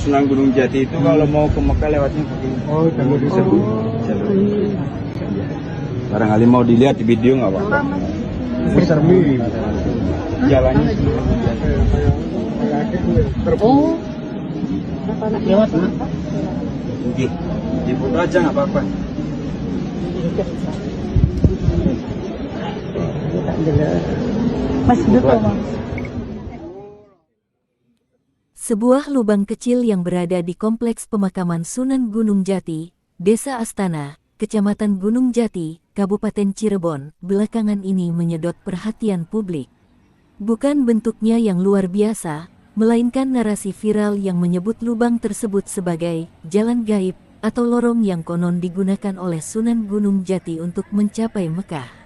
Sunan Gunung Jati itu kalau mau ke Mekah lewatnya pakai jalur tersebut. Barangkali mau dilihat di video nggak apa-apa. Jalannya lewat mana? Di foto aja nggak apa-apa. Mas duduk. Sebuah lubang kecil yang berada di Kompleks Pemakaman Sunan Gunung Jati, Desa Astana, Kecamatan Gunung Jati, Kabupaten Cirebon, belakangan ini menyedot perhatian publik. Bukan bentuknya yang luar biasa, melainkan narasi viral yang menyebut lubang tersebut sebagai jalan gaib atau lorong yang konon digunakan oleh Sunan Gunung Jati untuk mencapai Mekah.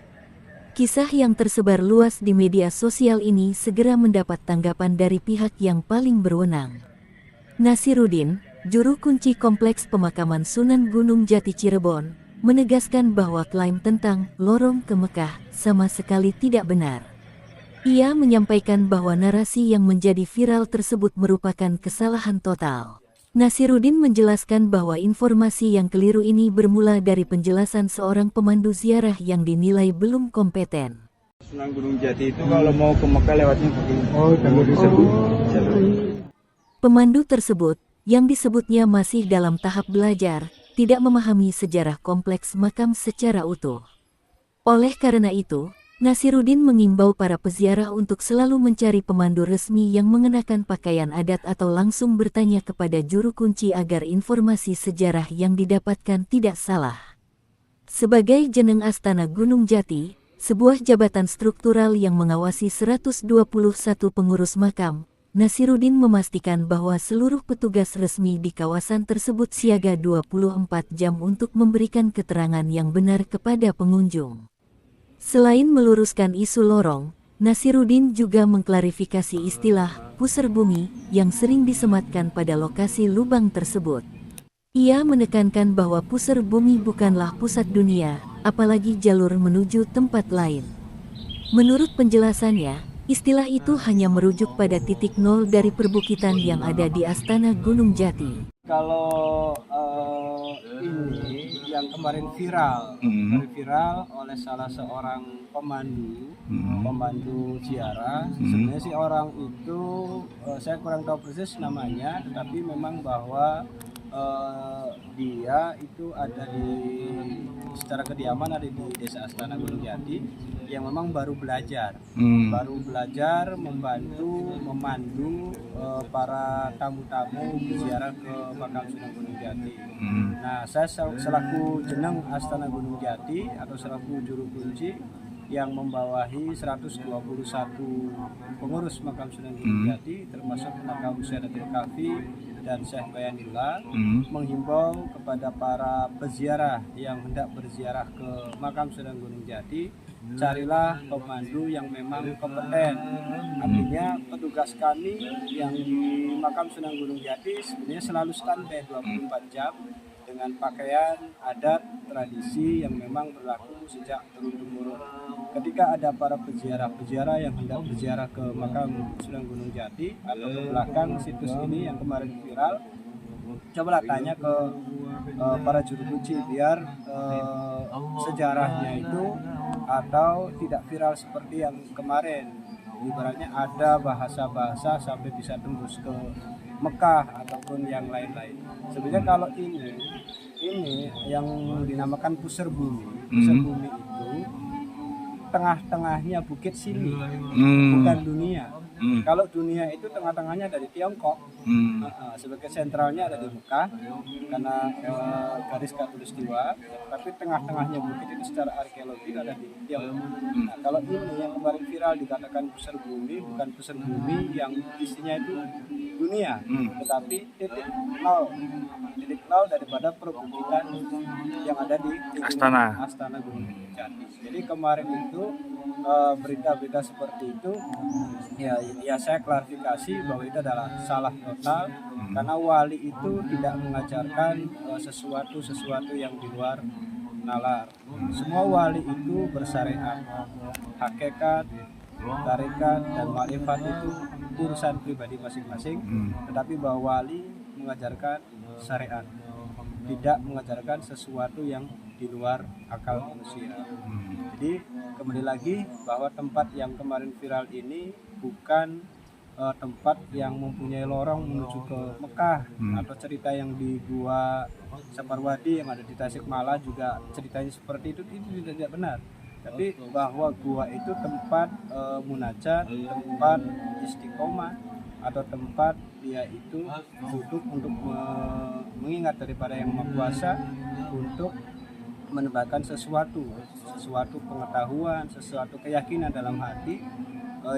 Kisah yang tersebar luas di media sosial ini segera mendapat tanggapan dari pihak yang paling berwenang. Nasiruddin, juru kunci Kompleks Pemakaman Sunan Gunung Jati Cirebon, menegaskan bahwa klaim tentang lorong ke Mekah sama sekali tidak benar. Ia menyampaikan bahwa narasi yang menjadi viral tersebut merupakan kesalahan total. Nasiruddin menjelaskan bahwa informasi yang keliru ini bermula dari penjelasan seorang pemandu ziarah yang dinilai belum kompeten. Sunan Gunung Jati itu kalau mau ke Mekah lewatnya pakai jalur tersebut. Pemandu tersebut, yang disebutnya masih dalam tahap belajar, tidak memahami sejarah kompleks makam secara utuh. Oleh karena itu, Nasiruddin mengimbau para peziarah untuk selalu mencari pemandu resmi yang mengenakan pakaian adat atau langsung bertanya kepada juru kunci agar informasi sejarah yang didapatkan tidak salah. Sebagai jeneng Astana Gunung Jati, sebuah jabatan struktural yang mengawasi 121 pengurus makam, Nasiruddin memastikan bahwa seluruh petugas resmi di kawasan tersebut siaga 24 jam untuk memberikan keterangan yang benar kepada pengunjung. Selain meluruskan isu lorong, Nasiruddin juga mengklarifikasi istilah pusar bumi yang sering disematkan pada lokasi lubang tersebut. Ia menekankan bahwa pusar bumi bukanlah pusat dunia, apalagi jalur menuju tempat lain. Menurut penjelasannya, istilah itu hanya merujuk pada titik nol dari perbukitan yang ada di Astana Gunung Jati. Kalau ini yang kemarin viral oleh salah seorang pemandu ziarah. Sebenarnya si orang itu saya kurang tahu persis namanya, tetapi memang bahwa dia itu ada secara kediaman ada di Desa Astana Gunung Jati yang memang baru belajar memandu para tamu-tamu ziarah ke makam Sunan Gunung Jati. Nah, saya selaku jeneng Astana Gunung Jati atau selaku juru kunci yang membawahi 121 pengurus makam Sunan Gunung Jati, termasuk makam Syahdatul Kahfi dan Syekh Bayanillah, menghimbau kepada para peziarah yang hendak berziarah ke makam Sunan Gunung Jati, carilah pemandu yang memang kompeten. Artinya petugas kami yang di makam Sunan Gunung Jati sebenarnya selalu standby 24 jam dengan pakaian adat tradisi yang memang berlaku sejak turun-temurun. Ketika ada para peziarah yang hendak berziarah ke makam Sunan Gunung Jati atau ke belakang situs ini yang kemarin viral, cobalah tanya ke para juru kunci biar sejarahnya itu atau tidak viral seperti yang kemarin. Ibaratnya ada bahasa-bahasa sampai bisa tembus ke Mekah ataupun yang lain-lain. Sebenarnya kalau ini yang dinamakan pusar bumi itu tengah-tengahnya Bukit Sili, bukan dunia. Kalau dunia itu tengah-tengahnya dari Tiongkok, sebagai sentralnya ada di Mekah karena garis khatulistiwa, tapi tengah-tengahnya bukit itu secara arkeologi ada di Tiongkok. Nah, kalau ini yang kemarin viral dikatakan pusar bumi, bukan pusar bumi yang isinya itu dunia, tetapi titik nol daripada perbukitan yang ada di Astana Gunung Jati. Jadi kemarin itu berita-berita seperti itu ya saya klarifikasi bahwa itu adalah salah total, karena wali itu tidak mengajarkan sesuatu yang di luar nalar. Semua wali itu bersyariat, hakikat, tarekat dan makrifat itu urusan pribadi masing-masing, tetapi bahwa wali mengajarkan syariat, tidak mengajarkan sesuatu yang di luar akal manusia. Jadi kembali lagi bahwa tempat yang kemarin viral ini bukan tempat yang mempunyai lorong menuju ke Mekah, atau cerita yang di Gua Saparwadi yang ada di Tasikmalaya juga ceritanya seperti itu tidak benar. Tapi bahwa gua itu tempat munajat, tempat istiqomah, atau tempat dia itu duduk untuk mengingat daripada Yang Maha Kuasa, untuk menebakkan sesuatu pengetahuan, sesuatu keyakinan dalam hati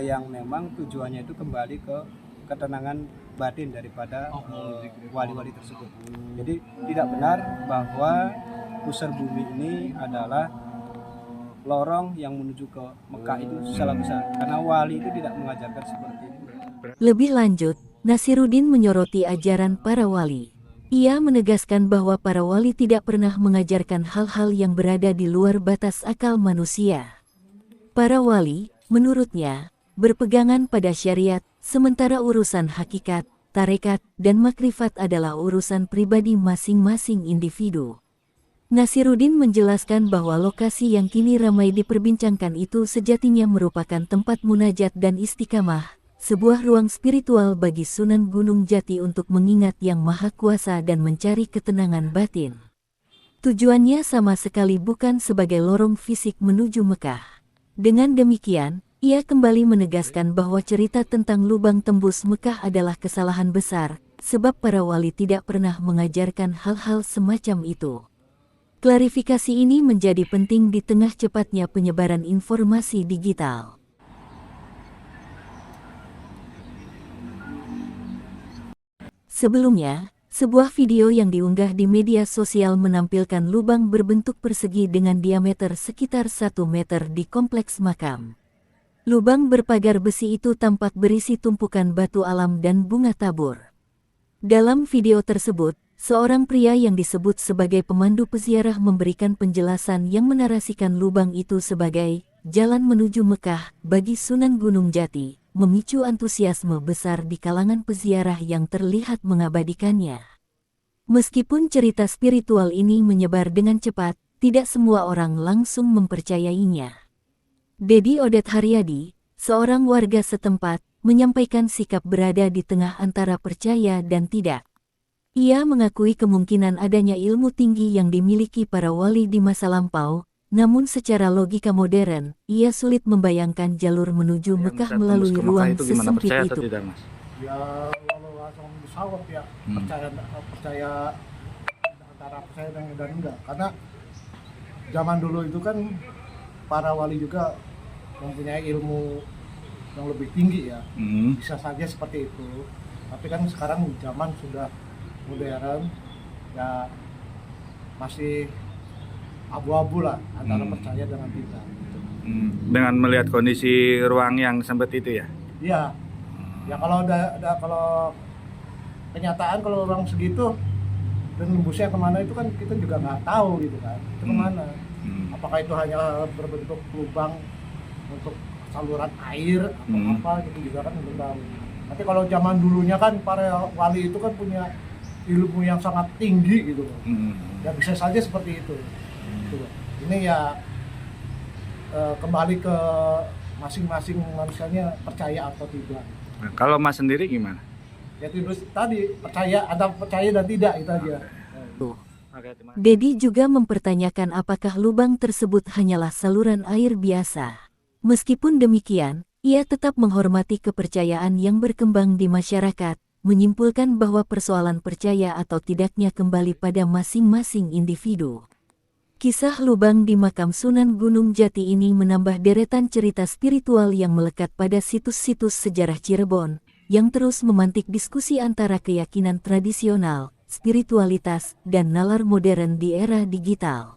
yang memang tujuannya itu kembali ke ketenangan batin daripada wali-wali tersebut. Jadi tidak benar bahwa pusar bumi ini adalah lorong yang menuju ke Mekah itu salah besar, karena wali itu tidak mengajarkan seperti itu. Lebih lanjut, Nasiruddin menyoroti ajaran para wali. Ia menegaskan bahwa para wali tidak pernah mengajarkan hal-hal yang berada di luar batas akal manusia. Para wali, menurutnya, berpegangan pada syariat, sementara urusan hakikat, tarekat, dan makrifat adalah urusan pribadi masing-masing individu. Nasiruddin menjelaskan bahwa lokasi yang kini ramai diperbincangkan itu sejatinya merupakan tempat munajat dan istiqamah, sebuah ruang spiritual bagi Sunan Gunung Jati untuk mengingat Yang Maha Kuasa dan mencari ketenangan batin. Tujuannya sama sekali bukan sebagai lorong fisik menuju Mekah. Dengan demikian, ia kembali menegaskan bahwa cerita tentang lubang tembus Mekah adalah kesalahan besar, sebab para wali tidak pernah mengajarkan hal-hal semacam itu. Klarifikasi ini menjadi penting di tengah cepatnya penyebaran informasi digital. Sebelumnya, sebuah video yang diunggah di media sosial menampilkan lubang berbentuk persegi dengan diameter sekitar 1 meter di kompleks makam. Lubang berpagar besi itu tampak berisi tumpukan batu alam dan bunga tabur. Dalam video tersebut, seorang pria yang disebut sebagai pemandu peziarah memberikan penjelasan yang menarasikan lubang itu sebagai jalan menuju Mekah bagi Sunan Gunung Jati, memicu antusiasme besar di kalangan peziarah yang terlihat mengabadikannya. Meskipun cerita spiritual ini menyebar dengan cepat, tidak semua orang langsung mempercayainya. Dedi Odet Haryadi, seorang warga setempat, menyampaikan sikap berada di tengah antara percaya dan tidak. Ia mengakui kemungkinan adanya ilmu tinggi yang dimiliki para wali di masa lampau, namun secara logika modern, ia sulit membayangkan jalur menuju Mekah melalui ruang sesempit itu. Ya walau langsung musawab ya, percaya antara percaya dan enggak, karena zaman dulu itu kan para wali juga mempunyai ilmu yang lebih tinggi ya, bisa saja seperti itu. Tapi kan sekarang zaman sudah modern, ya masih abu-abu lah antara percaya dengan tidak. Dengan melihat kondisi ruang yang sempit itu ya? Iya, ya kalau kalau kenyataan kalau orang segitu dan nembusnya kemana itu kan kita juga nggak tahu gitu kan, itu kemana? Apakah itu hanya berbentuk lubang untuk saluran air atau apa gitu juga kan belum tahu. Tapi kalau zaman dulunya kan para wali itu kan punya ilmu yang sangat tinggi gitu, ya bisa saja seperti itu. Ini ya kembali ke masing-masing manusianya percaya atau tidak. Nah, kalau Mas sendiri gimana? Ya itu tadi percaya, ada percaya dan tidak itu aja. Dedi juga mempertanyakan apakah lubang tersebut hanyalah saluran air biasa. Meskipun demikian, ia tetap menghormati kepercayaan yang berkembang di masyarakat, menyimpulkan bahwa persoalan percaya atau tidaknya kembali pada masing-masing individu. Kisah lubang di makam Sunan Gunung Jati ini menambah deretan cerita spiritual yang melekat pada situs-situs sejarah Cirebon, yang terus memantik diskusi antara keyakinan tradisional, spiritualitas, dan nalar modern di era digital.